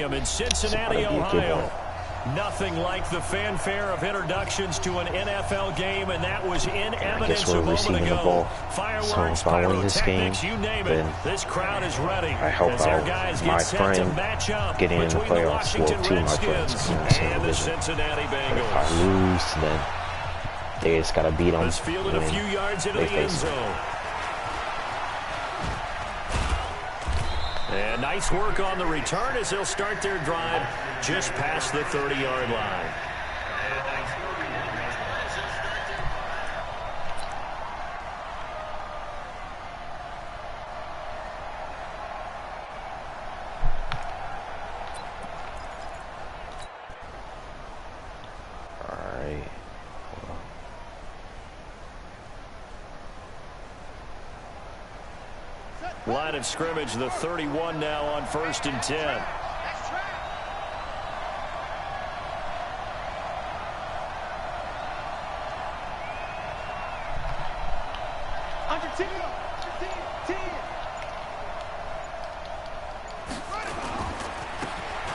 Stadium in Cincinnati, Ohio. Nothing like the fanfare of introductions to an NFL game, and that was in evidence a moment ago. Fireworks, pyrotechnics, you name it. This crowd is ready as their guys get set to match up between the Washington Redskins and the Cincinnati Bengals. If I lose, then they just gotta beat them. Let's field it a few yards into the end zone. And nice work on the return as they'll start their drive just past the 30-yard line. Line of scrimmage, the 31 now on 1st and 10.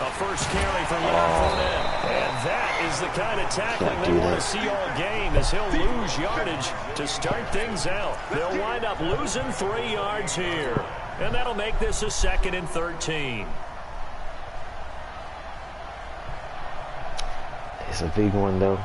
A first carry for Leonard Fournette. And that is the kind of tackling they want to see all game, as he'll lose yardage to start things out. They'll wind up losing 3 yards here. And that'll make this a 2nd and 13. It's a big one, though.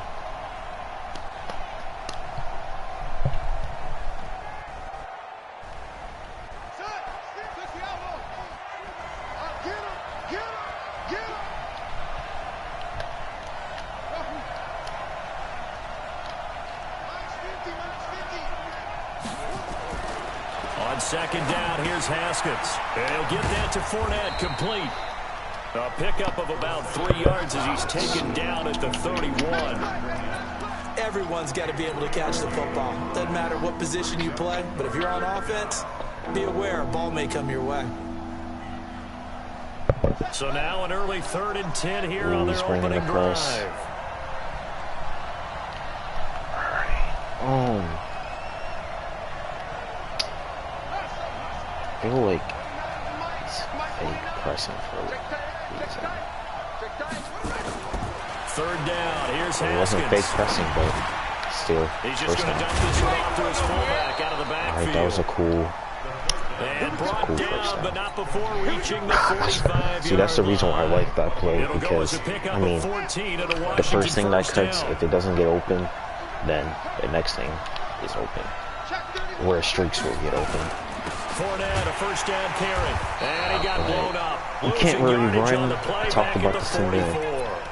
On 2nd down, here's Haskins. And he'll get that to Fournette, complete. A pickup of about 3 yards as he's taken down at the 31. Everyone's got to be able to catch the football. Doesn't matter what position you play, but if you're on offense, be aware a ball may come your way. So now an early 3rd and 10 here on their opening drive. I feel like he's fake pressing for a reason. 3rd down, here's Haskins. It wasn't fake pressing, but still. He's just going to dump this one off to his fullback out of the backfield. Alright, that was a cool. And brought down, but not before reaching the 45-yard See, that's the reason why I like that play, It'll because, I mean, the first thing that cuts, if it doesn't get open, then the next thing is open. Where streaks will get open. Fournette, a first down carry, and he got blown up. You can't really run. I talked about this in the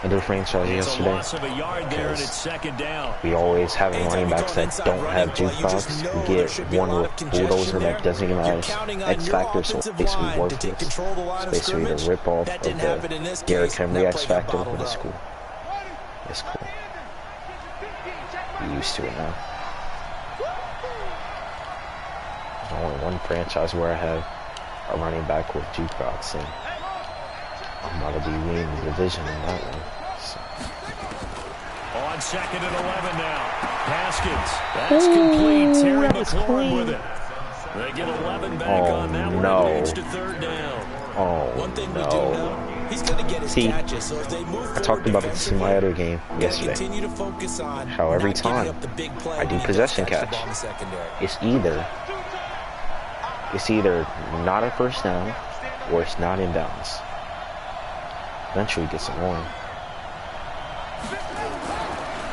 Madden Franchise yesterday. We always have running backs that don't have jukebox. We get one bulldozer that doesn't even have X Factor, so it's basically worthless. It's basically the rip-off of the Derrick Henry X Factor, but it's cool. It's cool. You're used to it now. There's only one franchise where I have a running back with jukebox, and I'm about to be winning the division in that one. So. On 2nd and 11 now. Haskins. That's complete. Terry McLaurin with it. They get 11 back on that one. It leads to 3rd down. One thing we do know, he's going to get his catches. So as they move forward, I talked about this in my other game yesterday. Continue to focus on how every time I do possession catch, it's either not a first down or it's not in bounds. Eventually it gets annoying.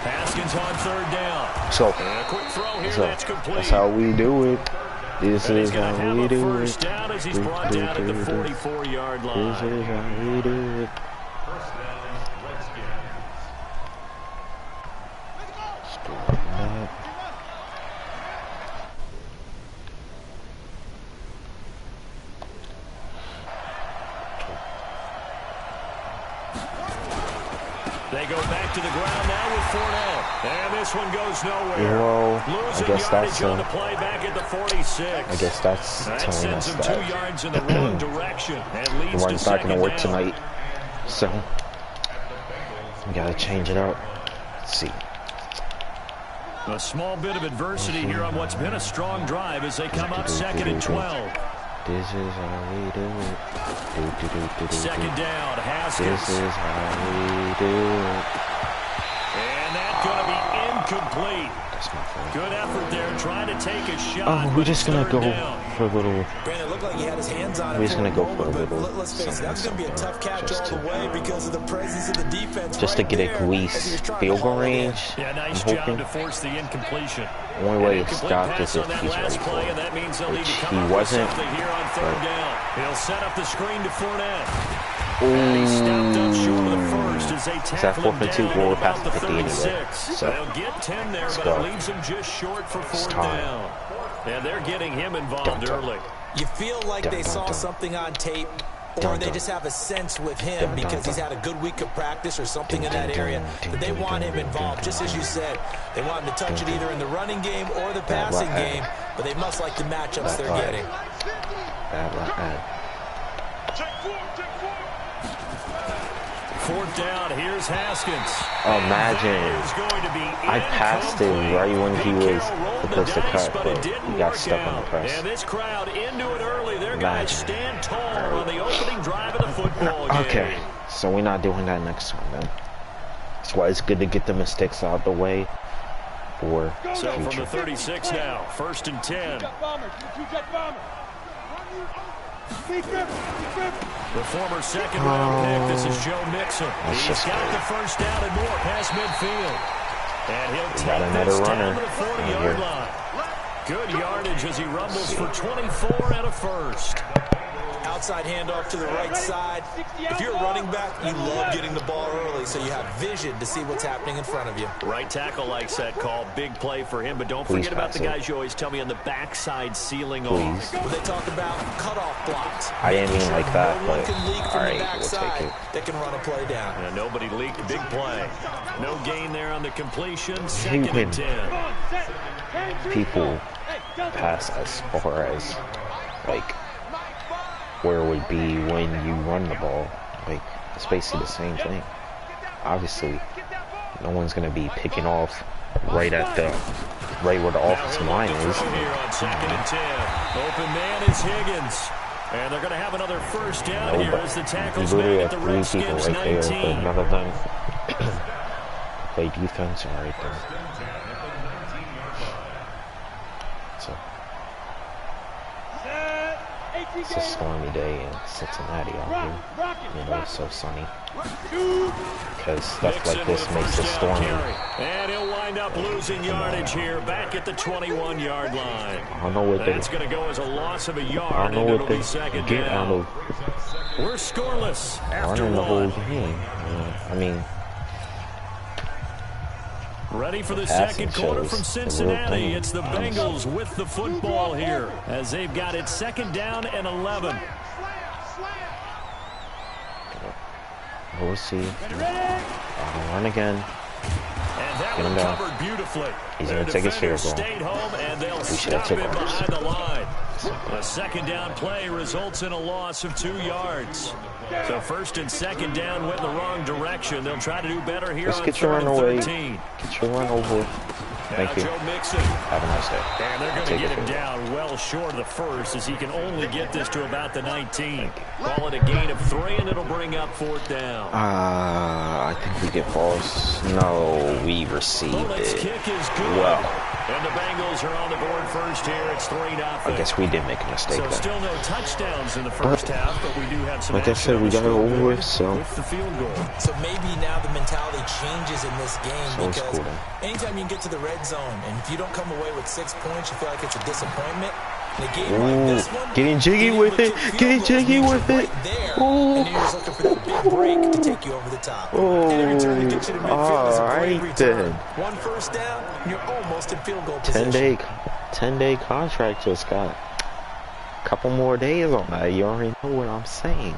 Haskins on 3rd down. So, quick throw here, that's complete. That's how we do it. This is how we do it. First down as he's brought down at the 44-yard line. This is how we do it. They go back to the ground now with Fournette. And this one goes nowhere. Well, losing I guess that's on the play back at the 46. I guess that's telling us that 2 yards in the wrong direction and leads the run's not going to work down. tonight. So we got to change it up. Let's see. A small bit of adversity here on what's been a strong drive as they come up 2nd and 12. This is how we do it. Second down, Haskins. This is how we do it. And that's going to be incomplete. That's my fault. Good effort there, trying to take a shot. Oh, we're just going to go for a little... Brandon, it looked like he had his hands on it. We're just going to go for a little... Let's face it, that's going to be a tough catch all the way because of the presence of the defense. Just to get at least field goal range. Yeah, nice job to force the incompletion. The only way to stop is if he's ready for it, which he wasn't. He'll set up the screen to Fournette. Is that 4 for 2? Well, we're past the 50 anyway. So, they'll get 10 there, but it leaves them just short for 4th down. And they're getting him involved early. You feel like they saw something on tape, or they just have a sense with him because he's had a good week of practice or something in that area that they want him involved. Just as you said, they want him to touch it either in the running game or the passing game, but they must like the matchups they're getting. Fourth down, here's Haskins. Imagine I passed it right when he was supposed to cut, but he got stuck on the press. And this crowd into it early. Their guys stand tall on the opening drive of the football game. Okay, so we're not doing that next time, then. That's why it's good to get the mistakes out of the way for So future. from the 36 now, 1st and 10. The former second-round pick, this is Joe Mixon. He's got the first down and more past midfield. And he'll take this down to the 40-yard line. Good yardage as he rumbles for 24 and a first. Outside handoff to the right side. If you're a running back, you love getting the ball early so you have vision to see what's happening in front of you. Right tackle likes that call. Big play for him, but don't forget about the guys you always tell me on the backside sealing off. When they talk about cutoff blocks. I didn't mean like that, no one but can leak from the backside we'll take it. that can run a play down. And nobody leaked. Big play. No gain there on the completion. 2nd and 10. People pass as far as, like, where it would be when you run the ball. Like, it's basically the same thing. Obviously, no one's going to be picking off right where the offensive line is. Here on 2nd and 10. Open man is Higgins. And they're going to have another first down here as the tackle's made at the Redskins 19. Right there, but none of them play defense right there. So, it's a stormy day in Cincinnati out here. You know, it's so sunny. Because stuff like this makes it stormy. And he'll wind up losing yardage here back at the 21-yard line. I don't know what that's going to go as a loss of a yard. I don't know what they get down. out of We're scoreless after running the one. whole game. I mean, ready for the second quarter from Cincinnati. It's the Bengals with the football here as they've got it 2nd down and 11. We'll see. I'll run again. And that Get him one down. covered beautifully. He's going to take his field goal. Stayed home and they'll We should have stop him taken behind the line. A 2nd down play results in a loss of 2 yards. So 1st and 2nd down went in the wrong direction. They'll try to do better here Let's on get your 3rd run and away. 13. Get your run over. Thank you. Joe Mixon. Have a nice day. And they're going to get him down well short of the first as he can only get this to about the 19. Call it a gain of 3 and it'll bring up 4th down. I think we get false. No, we received it. Kick is good. Well. And the Bengals are on the board first here. It's 3-0. I guess we did make a mistake So there. still no touchdowns in the first half, but we do have some. Like I said, we got it over with, so. With the field goal. So maybe now the mentality changes in this game So because cool, anytime you get to the red zone and if you don't come away with 6 points, you feel like it's a disappointment. In a game like this one, getting jiggy with it. Getting jiggy with it. And you're just looking for that big break to take you over the top. Alright then. 1 first down, and you're almost in field goal position. 10-day contract just got a couple more days on that. You already know what I'm saying.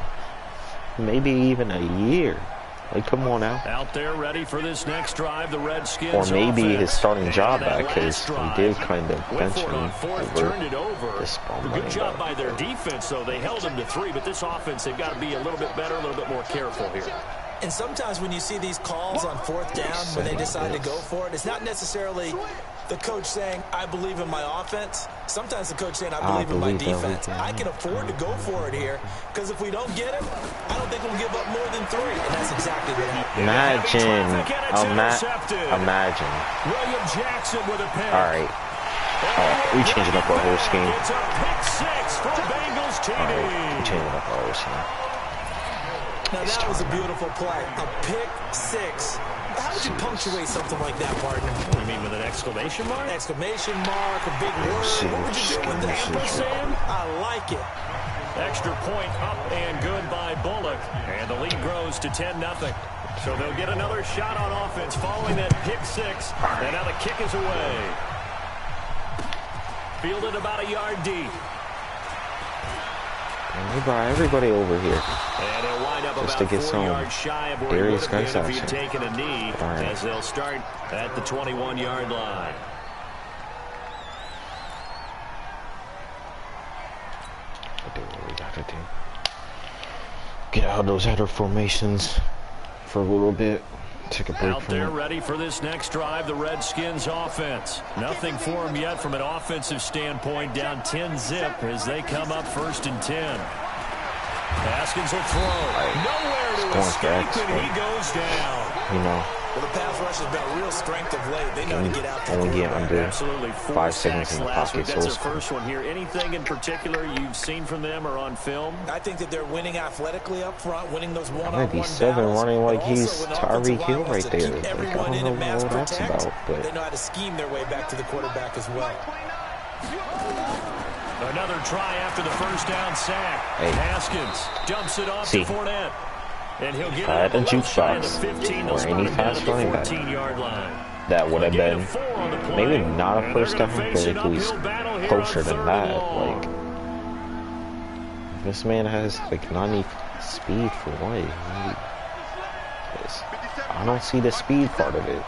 Maybe even a year. Like, come on now. Out there ready for this next drive, the Redskins. Or maybe offense. his starting job back, because he did kind of bench him over this Good job by their defense, though. They held him to 3, but this offense, they've got to be a little bit better, a little bit more careful here. And sometimes when you see these calls on 4th down, when they decide to go for it, it's not necessarily the coach saying, I believe in my offense. Sometimes the coach saying, I believe in my defense. I can afford to go for it here because if we don't get it, I don't think we'll give up more than 3. And that's exactly what happened. Imagine. William Jackson with a pick. All right. We changing up our whole scheme. It's a pick 6 for Bengals TD. All right, we changing up our whole scheme. Now that was a beautiful play. A pick 6. How would you punctuate something like that, partner? You mean with an exclamation mark? Exclamation mark, a big word. What would you do with the ampersand? I like it. Extra point up and good by Bullock. And the lead grows to 10-0. So they'll get another shot on offense following that pick 6. And now the kick is away. Fielded about a yard deep. We brought everybody over here And he'll wind up just about to get 4 some yards shy of where he would have been if he'd taken a knee, as they'll start at the 21-yard line. Do what we got to do. Get out of those header formations for a little bit. Take a break out from there it. ready for this next drive, the Redskins offense. Nothing for them yet from an offensive standpoint, down 10-zip as they come up 1st and 10. Haskins will throw. Nowhere to escape, and he goes down. You know. Well, the pass rush has been a real strength of late. They know to get out there. Only get under Absolutely 5 seconds in the pocket. That's their first one here. Anything in particular you've seen from them or on film? I think that they're winning athletically up front, winning those one-on-one Maybe 7 running like he's Tyreek Hill right there. Like, I don't know what that's about, but they know how to scheme their way back to the quarterback as well. Another try after the first down sack. Haskins dumps it off to Fournette. And he'll get at the jukebox or any fast running back, that would have been maybe not a first down, but at least closer than that. Like, this man has like 90 speed for what? I don't see the speed part of it.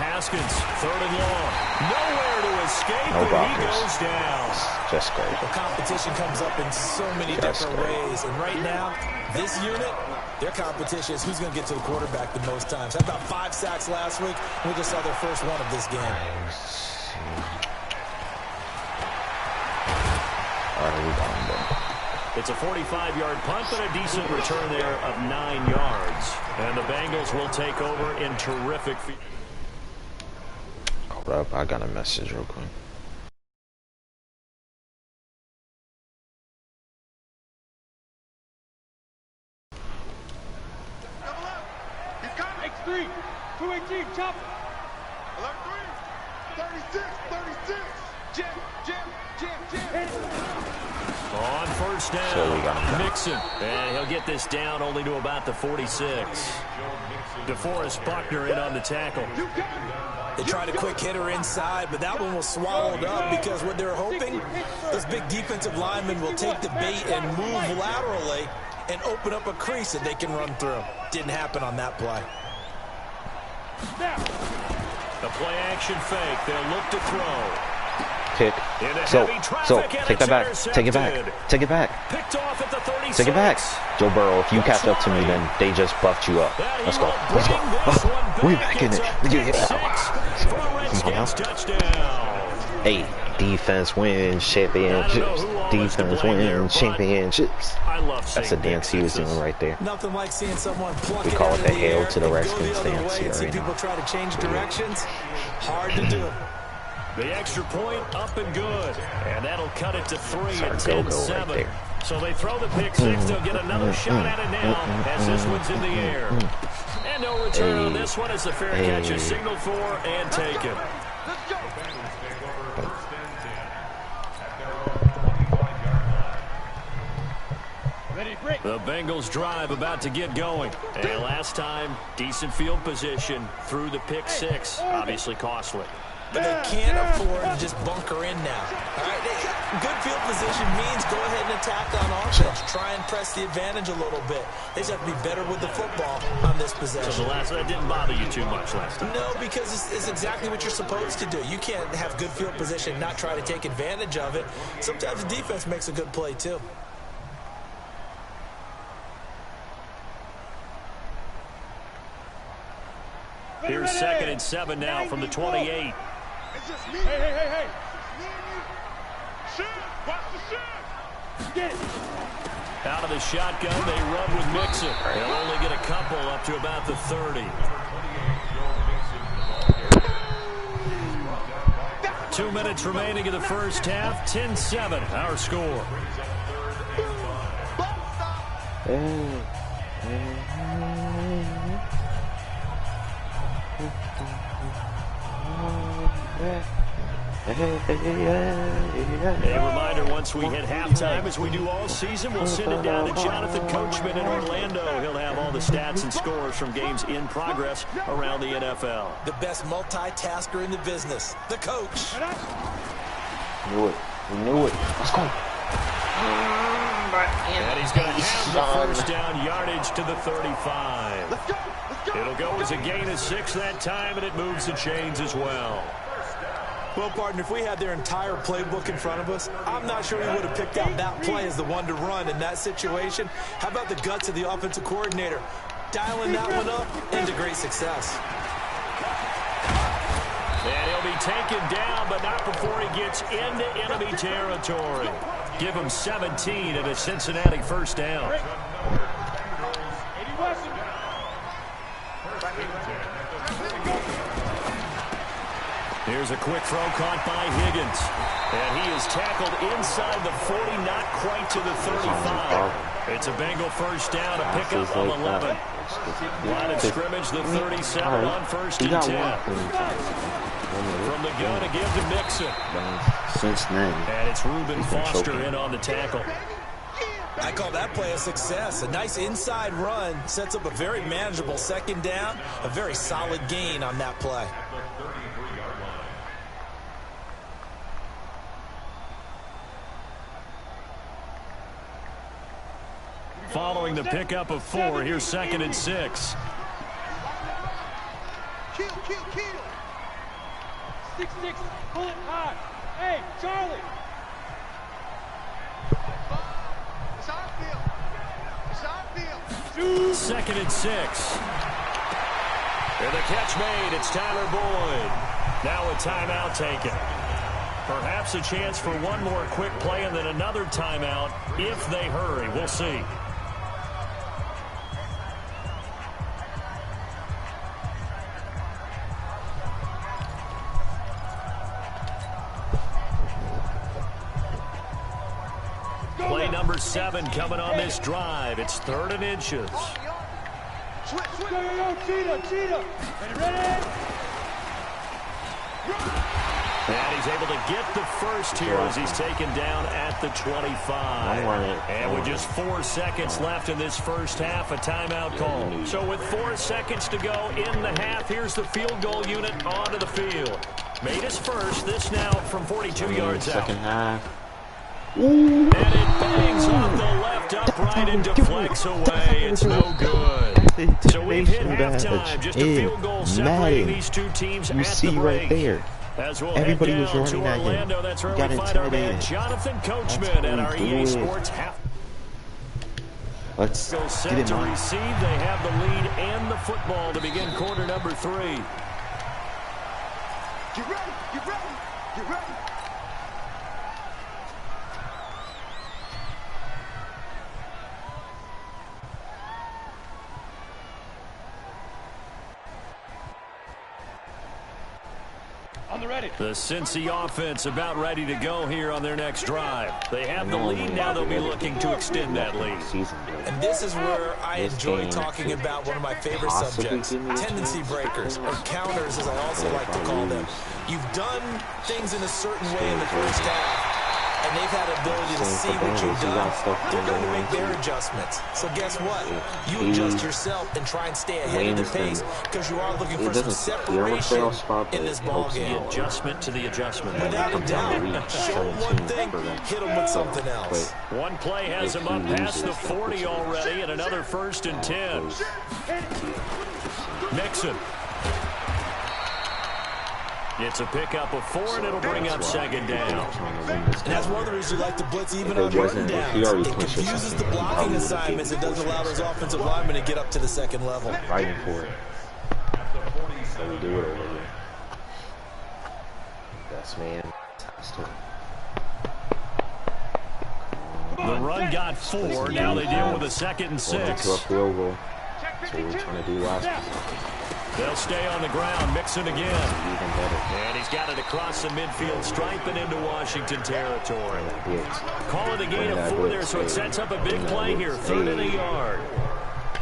Haskins, 3rd and long. Nowhere to escape, no he goes down. Just great. The competition comes up in so many different ways. And right now, this unit, their competition is who's going to get to the quarterback the most times. Had about 5 sacks last week. We just saw their first one of this game. All right, we got him done. It's a 45-yard punt, but a decent return there of 9 yards. And the Bengals will take over in terrific feet. Hold up, I got a message real quick. He's coming. X3, 218, chop. 36. Jim. On first down, So we got him down. Mixon, and he'll get this down only to about the 46. DeForest Buckner in on the tackle. They tried a quick hitter inside, but that one was swallowed up because what they're hoping, those big defensive linemen will take the bait and move laterally and open up a crease that they can run through. Didn't happen on that play. The play action fake. They'll look to throw. Pick. So take that back. Take it back. Take it back. Picked off at the 36. Take it back. Joe Burrow, if you catch up to me, then they just buffed you up. Let's go. Let's go. Oh, we're back in it. Come on now. Hey, defense wins championships. Defense wins championships. That's a dance he was doing right there. Nothing like seeing someone pluck We it call out it of the the hail air to the and go Redskins the other dance way here and see right people now. try to change directions. Hard to do. The extra point up and good. And that'll cut it to 3 Sorry, and go 10-7. right there. So they throw the pick six. They'll get another shot at it now as this one's in the air. And no return on this one as the fair catch is signaled for and taken. The Bengals drive about to get going. And last time, decent field position through the pick six. Obviously costly. But they can't afford to just bunker in now. All right, Good field position means go ahead and attack on offense. Try and press the advantage a little bit. They just have to be better with the football on this possession. So that didn't bother you too much last time? No, because it's exactly what you're supposed to do. You can't have good field position and not try to take advantage of it. Sometimes the defense makes a good play, too. Here's 2nd and 7 now from the 28. Hey, hey. Shoot! Watch the shoot! Get it! Out of the shotgun, they run with Mixon. They'll only get a couple up to about the 30. 2 minutes remaining in the first half. 10-7, our score. A reminder, once we hit halftime, as we do all season, we'll send it down to Jonathan Coachman in Orlando. He'll have all the stats and scores from games in progress around the NFL. The best multitasker in the business, the coach. Knew it. We knew it. Let's go. And he's going to have the first down yardage to the 35. Let's go! It'll go as a gain of 6 that time, and it moves the chains as well. Well, partner, if we had their entire playbook in front of us, I'm not sure we would have picked out that play as the one to run in that situation. How about the guts of the offensive coordinator? Dialing that one up into great success. And he'll be taken down, but not before he gets into enemy territory. Give him 17 and a Cincinnati first down. Here's a quick throw caught by Higgins. And he is tackled inside the 40, not quite to the 35. It's a Bengal first down, a pickup of 11. Line of scrimmage, the 37 on 1st and 10. From the gun, a give to Mixon. And it's Reuben Foster in on the tackle. I call that play a success. A nice inside run sets up a very manageable 2nd down. A very solid gain on that play. Following the pickup of 4, here's 2nd and 6. Kill. 6-6, pull it high. Hey, Charlie. It's our field. 2nd and 6. And the catch made. It's Tyler Boyd. Now a timeout taken. Perhaps a chance for one more quick play and then another timeout if they hurry. We'll see. Play number 7 coming on this drive. It's 3rd and inches. Go, Cheetah. Ready? And he's able to get the first here as he's taken down at the 25. And with just 4 seconds left in this first half, a timeout call. So with 4 seconds to go in the half, here's the field goal unit onto the field. Made his first, this now from 42 yards out. Second half. And it bangs off the left upright and deflects away. It's no good. So we've hit halftime. Just a field goal separating these two teams you at see the break. right there. As we'll Everybody head was down running to at him. Orlando, that's where Got we find our man intimidated. Jonathan Coachman at our EA Sports half. Let's get Set it, to man. receive. They have the lead and the football to begin quarter number 3. Get ready. On the ready. The Cincy offense about ready to go here on their next drive. They have the lead. Now they'll be looking to extend that lead. And this is where I enjoy talking about one of my favorite subjects, tendency breakers, or counters as I also like to call them. You've done things in a certain way in the first half, And they've had the ability to see what you've done. They're going to make their adjustments. So guess what? You adjust yourself and try and stay ahead of the pace because you are looking for some separation in this ball game. The adjustment to the adjustment. Without a doubt, show them one thing, hit them with something else. One play has him up past the 40 already, and another 1st and 10. Mixon. It's a pickup of 4, and it'll bring up 2nd down. And that's one of the reasons you like to blitz even on run downs. It confuses the blocking assignments. It doesn't allow those offensive linemen to get up to the 2nd level. Fighting for it. So we do it over here. Best man. The run got 4. Now they deal with a 2nd and 6. Into a field goal. That's what we were trying to do last time. They'll stay on the ground. Mixon again. Even better. And he's got it across the midfield stripe and into Washington territory. Call it a gain of 4 there, so it sets up a big play here. 3rd and a yard.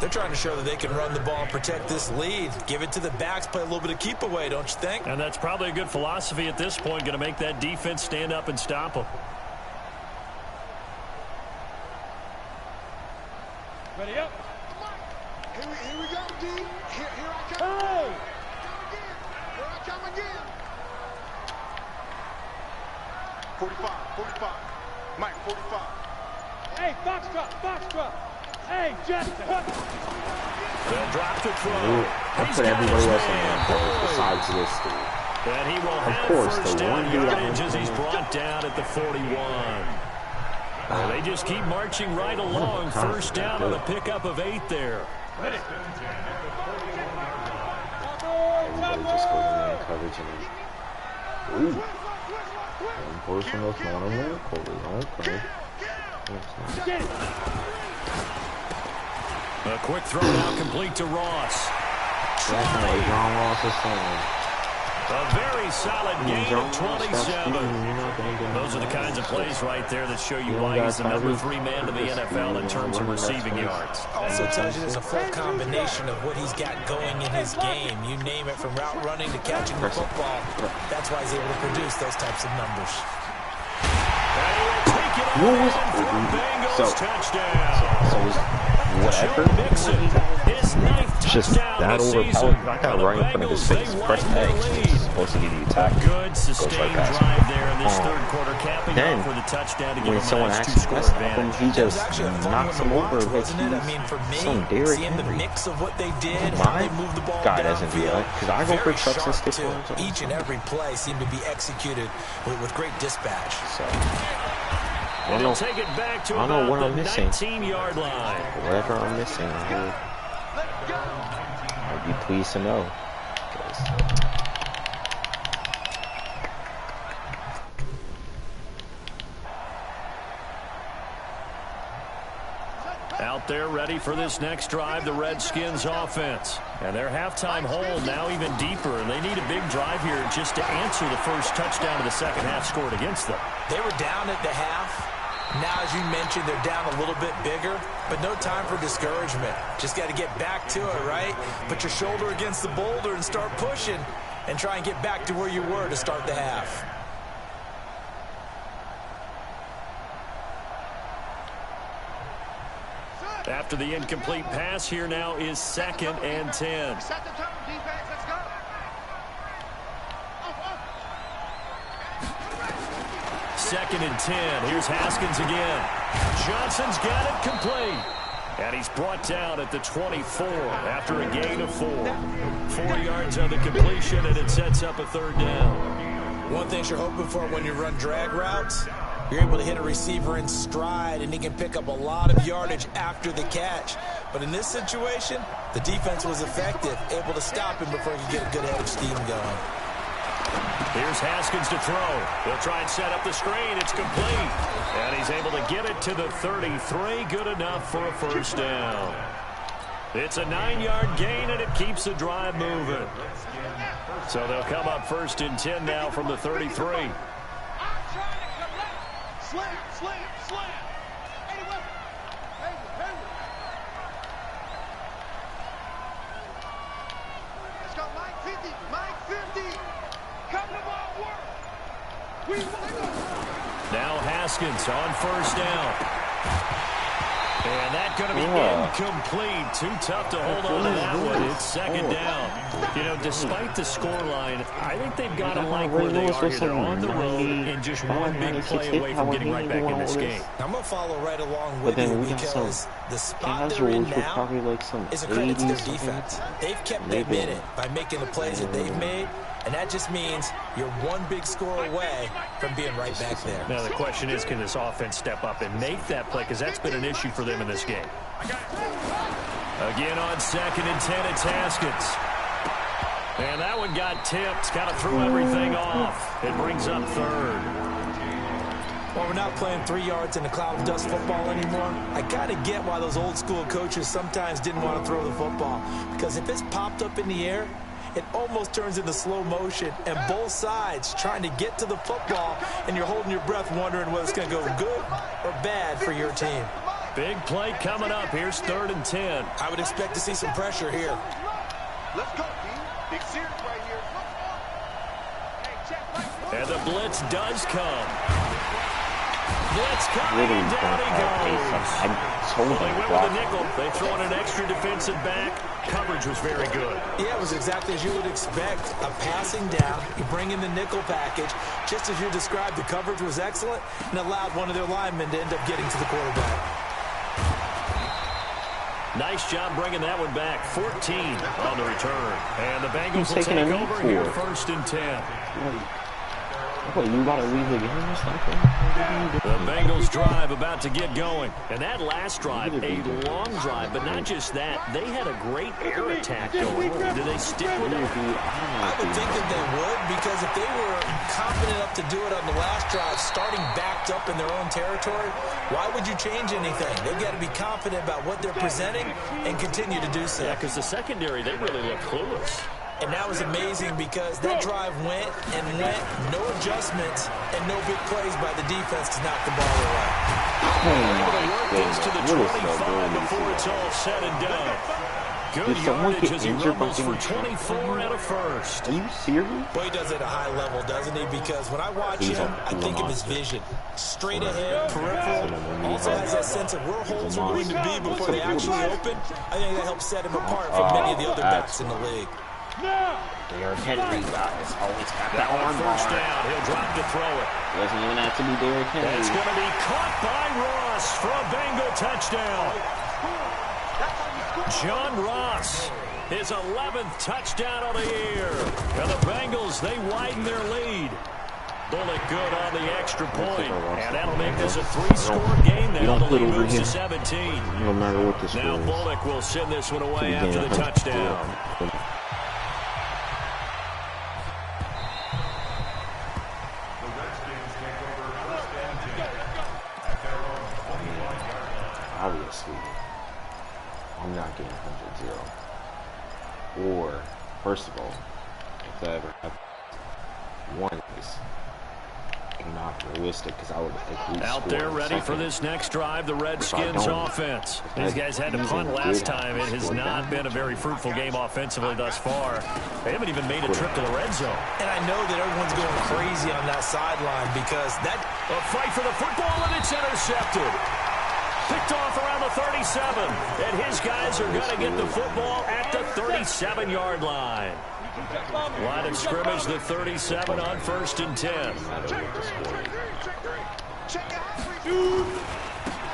They're trying to show that they can run the ball and protect this lead. Give it to the backs, play a little bit of keep away, don't you think? And that's probably a good philosophy at this point. Going to make that defense stand up and stop them. Ready up. Here we go, D. Here I come. Hey! Here I come again. 45. Mike, 45. Hey, Foxtrot. Hey, Jackson. They'll drop the throw. I put everybody else in there coverage besides this dude. And he will have first down yardage as he's brought down at the 41. They just keep marching right along. First down on a pickup of 8 there. Everybody just goes in there in coverage and one person was one on there. Okay. A quick throw now complete to Ross. John Ross is saying. A very solid gain of 27. Those are the kinds of plays right there that show you why he's the number 3 man in the NFL in terms of receiving yards. Also tells you there's a full combination of what he's got going in his game. You name it, from route running to catching the football. That's why he's able to produce those types of numbers. And he will take it on for a Bengals touchdown. So whatever. His 9th just that overpowered. I got right in front of his face. Press X. It's supposed to give you attack. Good sustained drive there in this 3rd quarter, capping off for the touchdown to give when someone actually messes up, he just knocks him over. Wasn't it? I mean, for me, seeing the mix of what they did, how they moved the ball God doesn't do that, because I go for trucks and stiff ones. Each and every play seemed to be executed with great dispatch. So and he'll take it back to about the 19-yard line. Whatever I'm missing, I'd be pleased to know. Out there ready for this next drive, the Redskins offense. And their halftime hole now even deeper, and they need a big drive here just to answer the first touchdown of the 2nd half scored against them. They were down at the half. Now, as you mentioned, they're down a little bit bigger, but no time for discouragement. Just got to get back to it, right? Put your shoulder against the boulder and start pushing and try and get back to where you were to start the half. After the incomplete pass, here now is 2nd and 10. Set the tone, defense. Let's go. 2nd and 10. Here's Haskins again. Johnson's got it complete. And he's brought down at the 24 after a gain of 4. 4 yards on the completion, and it sets up a 3rd down. One thing you're hoping for when you run drag routes, you're able to hit a receiver in stride, and he can pick up a lot of yardage after the catch. But in this situation, the defense was effective, able to stop him before he could get a good head of steam going. Here's Haskins to throw. They'll try and set up the screen. It's complete. And he's able to get it to the 33. Good enough for a 1st down. It's a 9-yard gain, and it keeps the drive moving. So they'll come up 1st and 10 now from the 33. Slam. Anyway. Let's go, Mike 50. Come to ball work. We Now Haskins on first down. And that's going to be incomplete. Too tough to hold on to that one. It's second down. You know, despite the scoreline, I think they've got to like where they are here. They're on the road and just one big play away from getting right back in this game. I'm going to follow right along with you because the spot they're in now is a credit to their defense. They've kept them in it by making the plays that they've made. And that just means you're one big score away from being right back there. Now, the question is, can this offense step up and make that play? Because that's been an issue for them in this game. Again on 2nd and 10, it's Haskins. And that one got tipped. Kind of threw everything off. It brings up 3rd. Well, we're not playing 3 yards in a cloud of dust football anymore. I kind of get why those old school coaches sometimes didn't want to throw the football. Because if it's popped up in the air, it almost turns into slow motion, and both sides trying to get to the football, and you're holding your breath wondering whether it's going to go good or bad for your team. Big play coming up. Here's 3rd and 10. I would expect to see some pressure here. Let's go, D. Big series right here. And the blitz does come. Blitz coming, and down he goes. Well, they went with the nickel. They throw in an extra defensive back. Coverage was very good. Yeah, it was exactly as you would expect. A passing down, you bring in the nickel package. Just as you described, the coverage was excellent and allowed one of their linemen to end up getting to the quarterback. Nice job bringing that one back. 14 on the return. And the Bengals will take over here, 1st and 10. What, you about to leave the game or something? The Bengals drive about to get going. And that last drive, a long drive, but not just that. They had a great air attack going. Do they stick with it? I would think that they would, because if they were confident enough to do it on the last drive, starting backed up in their own territory, why would you change anything? They've got to be confident about what they're presenting and continue to do so. Yeah, because the secondary, they really look clueless. And that was amazing because that drive went and went, no adjustments, and no big plays by the defense to knock the ball away. Able to work this to the 25 before it's all said and done. Good yardage as he rumbles for 24 and a first. Are you serious? Well, he does it at a high level, doesn't he? Because when I watch him, I think of his vision. Straight ahead, peripheral. Also has that sense of where holes are going to be before they actually open. I think that helps set him apart from many of the other backs in the league. Derrick Henry, guys, always got that on arm first bar. down. He'll drop to throw it. Doesn't even have to be Derrick Henry. It's going to be caught by Ross for a Bengal touchdown. John Ross, his 11th touchdown of the year. And the Bengals, they widen their lead. Bullock good on the extra point. And that'll make this a 3-score game now. The lead moves to 17. No matter what the score now Bullock will send this one away after the touchdown. Obviously, I'm not getting 100-0. Or, first of all, if I ever have won this, not realistic, because I would think out there ready for this next drive, the Redskins offense. These guys had to punt last time. It has not been a very fruitful game offensively thus far. They haven't even made a trip to the red zone. And I know that everyone's going crazy on that sideline because that a fight for the football, and it's intercepted. Picked off around the 37, and his guys are going to get the football at the 37-yard line. Line of scrimmage, the 37 on 1st and 10.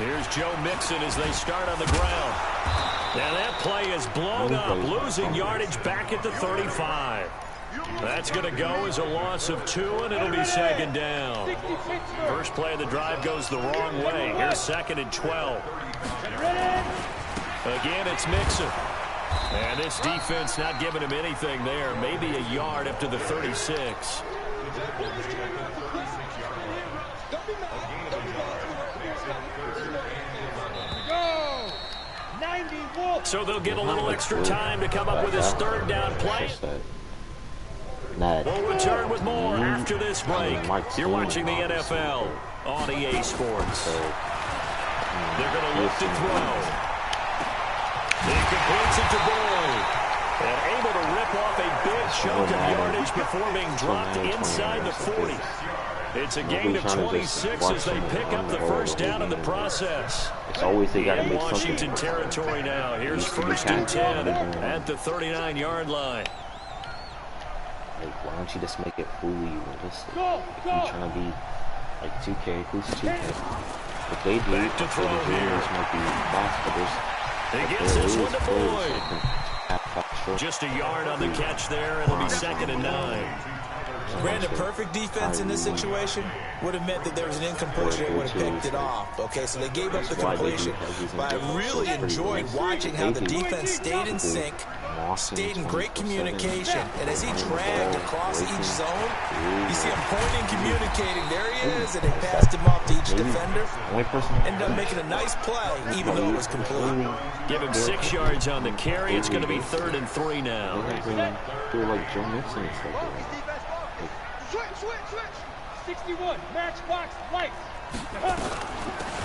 Here's Joe Mixon as they start on the ground. Now that play is blown up, losing yardage back at the 35. That's going to go as a loss of 2, and it'll be 2nd down. First play of the drive goes the wrong way. Here's 2nd and 12. Again, it's Mixon. And this defense not giving him anything there. Maybe a yard up to the 36. So they'll get a little extra time to come up with his 3rd down play. We'll return with more after this break. You're watching the NFL on EA Sports. They're going to look to throw. He completes it to Boyd. And able to rip off a big chunk of yardage before being dropped inside the 40. It's a gain of 26 as they pick up the first down in the process. It's always they got to make Washington territory now. Here's 1st and 10 at the 39-yard line. Like, why don't you just make it fully realistic? If you're trying to be like 2K, who's 2K? If they do, the gamers might be fast, but he gets this one to Boyd. Just a yard on the catch there. It'll be 2nd and 9. Brandon, perfect defense in this situation would have meant that there was an incompletion that would have picked it off. Okay, so they gave up the completion, but I really enjoyed watching how the defense stayed in sync, stayed in great communication, and as he dragged across each zone, you see him pointing, communicating. There he is, and they passed him off to each defender. Ended up making a nice play, even though it was complete. Give him 6 yards on the carry. It's going to be 3rd and 3 now. They're like Joe Mixon and stuff like that. Switch. 61, match box, lights.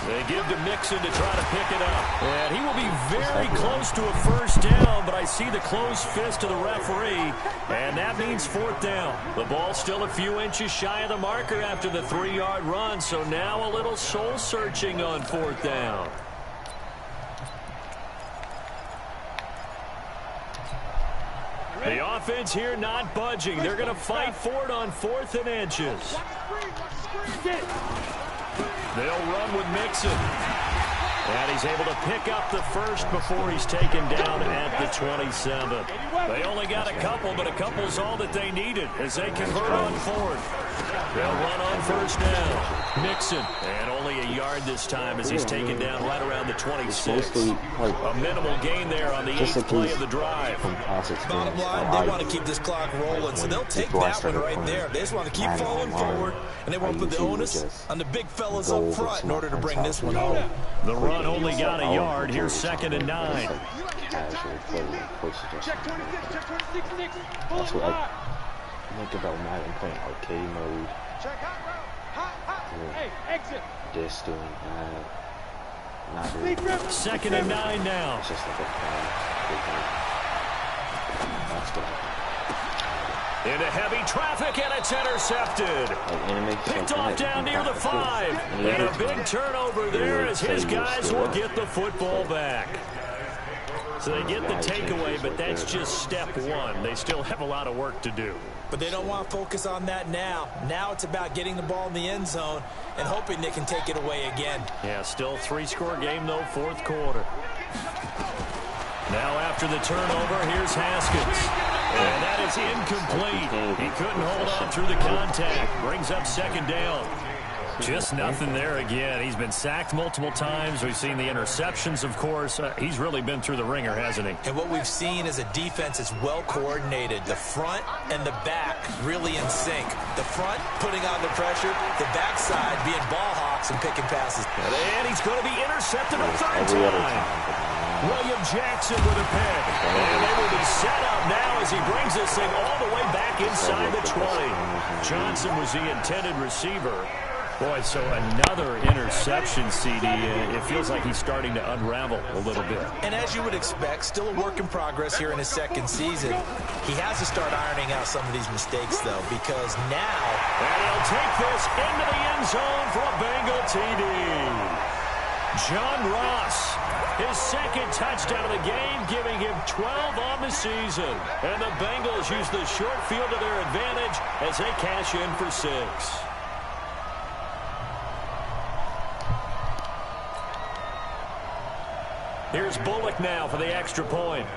They give to Mixon to try to pick it up. And he will be very close to a first down, but I see the closed fist of the referee, and that means 4th down. The ball still a few inches shy of the marker after the 3-yard run, so now a little soul-searching on 4th down. The offense here not budging. They're going to fight for it on 4th and inches. They'll run with Mixon. And he's able to pick up the first before he's taken down at the 27. They only got a couple, but a couple's all that they needed as they convert on 4th. They'll run on 1st down. Mixon, and only a yard this time as he's taken down right around the 26. A minimal gain there on the 8th play of the drive. Bottom line, they want to keep this clock rolling, so they'll take that one right there. They just want to keep falling forward, and they want to put the onus on the big fellas up front in order to bring this one home. The run only got a yard. Here's 2nd and 9. That's what I think about Madden playing arcade mode. Hey, exit. Just doing that. Not really. 2nd and 9 now. It's just like a that's good. Into heavy traffic, and it's intercepted. Picked off down near the 5. And a big turnover there as his guys will get the football back. So they get the takeaway, but that's just step 1. They still have a lot of work to do. But they don't want to focus on that now. Now it's about getting the ball in the end zone and hoping they can take it away again. Yeah, still 3-score game, though, 4th quarter. Now after the turnover, here's Haskins. And that is incomplete. He couldn't hold on through the contact. Brings up 2nd down. Just nothing there again. He's been sacked multiple times. We've seen the interceptions, of course. He's really been through the ringer, hasn't he? And what we've seen is a defense that's well coordinated. The front and the back really in sync. The front putting on the pressure. The backside being ball hawks and picking passes. And he's going to be intercepted a 3rd time. William Jackson with a pick. And they will be set up now as he brings this thing all the way back inside the 20. Johnson was the intended receiver. Boy, so another interception, CD. It feels like he's starting to unravel a little bit. And as you would expect, still a work in progress here in his 2nd season. He has to start ironing out some of these mistakes, though, because now... And he'll take this into the end zone for a Bengal TD. John Ross, his 2nd touchdown of the game, giving him 12 on the season. And the Bengals use the short field to their advantage as they cash in for 6. Here's Bullock now for the extra point.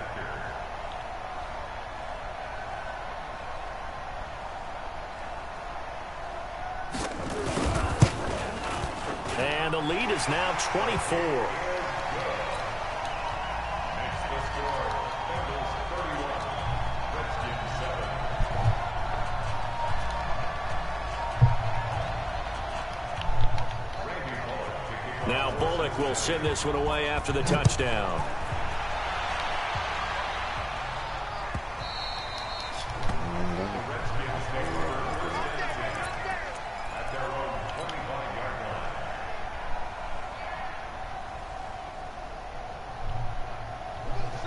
And the lead is now 24. Now Bullock will send this one away after the touchdown.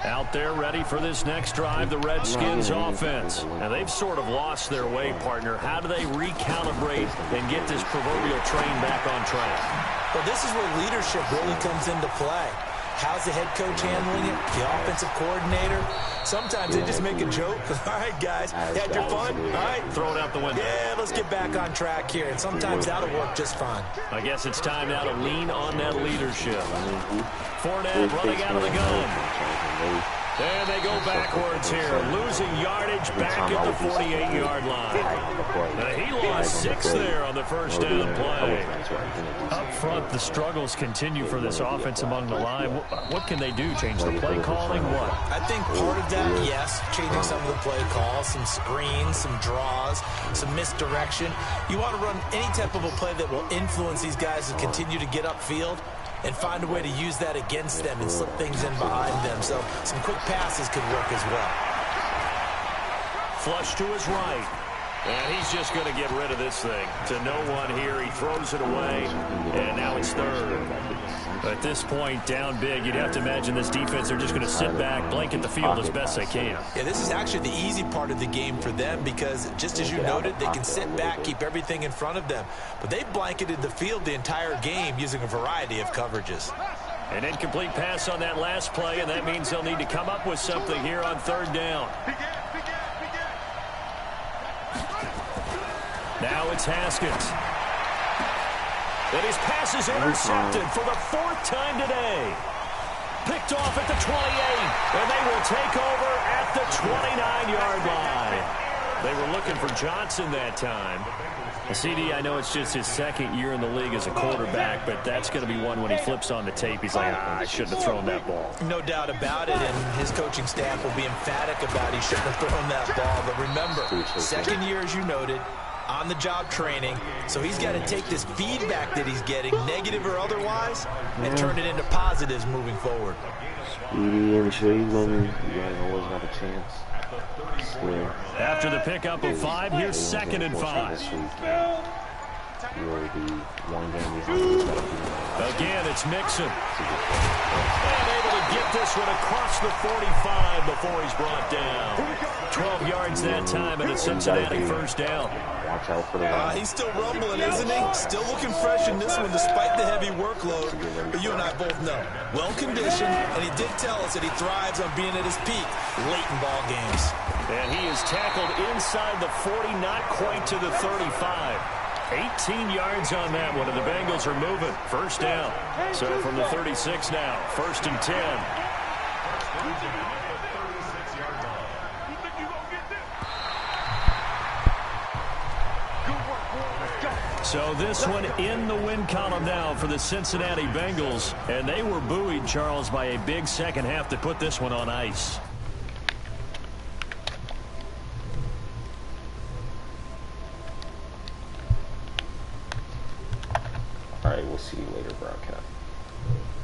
Out there ready for this next drive, the Redskins offense. Now, they've sort of lost their way, partner. How do they recalibrate and get this proverbial train back on track? Well, this is where leadership really comes into play. How's the head coach handling it? The offensive coordinator? Sometimes they just make a joke. All right, guys, had your fun? All right, throw it out the window. Yeah, let's get back on track here. And sometimes that'll work just fine. I guess it's time now to lean on that leadership. Fournette running out of the gun. And they go backwards here, losing yardage back at the 48-yard line. He lost 6 there on the first down play. Up front, the struggles continue for this offense among the line. What can they do? Change the play calling? What? I think part of that, yes, changing some of the play calls, some screens, some draws, some misdirection. You want to run any type of a play that will influence these guys to continue to get upfield and find a way to use that against them and slip things in behind them. So some quick passes could work as well. Flush to his right. And he's just going to get rid of this thing. To no one here. He throws it away. And now it's third. At this point, down big, you'd have to imagine this defense, they're just going to sit back, blanket the field as best they can. Yeah, this is actually the easy part of the game for them because, just as you noted, they can sit back, keep everything in front of them. But they blanketed the field the entire game using a variety of coverages. An incomplete pass on that last play, and that means they'll need to come up with something here on third down. Now it's Haskins. And his pass is intercepted for the 4th time today. Picked off at the 28, and they will take over at the 29-yard line. They were looking for Johnson that time. CD, I know it's just his 2nd year in the league as a quarterback, but that's going to be one when he flips on the tape. He's like, I shouldn't have thrown that ball. No doubt about it, and his coaching staff will be emphatic about he shouldn't have thrown that ball. But remember, 2nd year, as you noted, on-the-job training, so he's got to take this feedback that he's getting, negative or otherwise, and turn it into positives moving forward. I'm sure he's going to always got a chance. After the pickup of 5, here's 2nd and 5. Again, it's Mixon. And able to get this one across the 45 before he's brought down. 12 yards that time, and a Cincinnati first down. Watch out for the he's still rumbling, isn't he? Still looking fresh in this one despite the heavy workload. But you and I both know, well-conditioned, and he did tell us that he thrives on being at his peak late in ball games. And he is tackled inside the 40, not quite to the 35. 18 yards on that one, and the Bengals are moving. First down. So from the 36 now, 1st and 10. So this one in the win column now for the Cincinnati Bengals. And they were buoyed, Charles, by a big second half to put this one on ice. All right, we'll see you later, broadcast.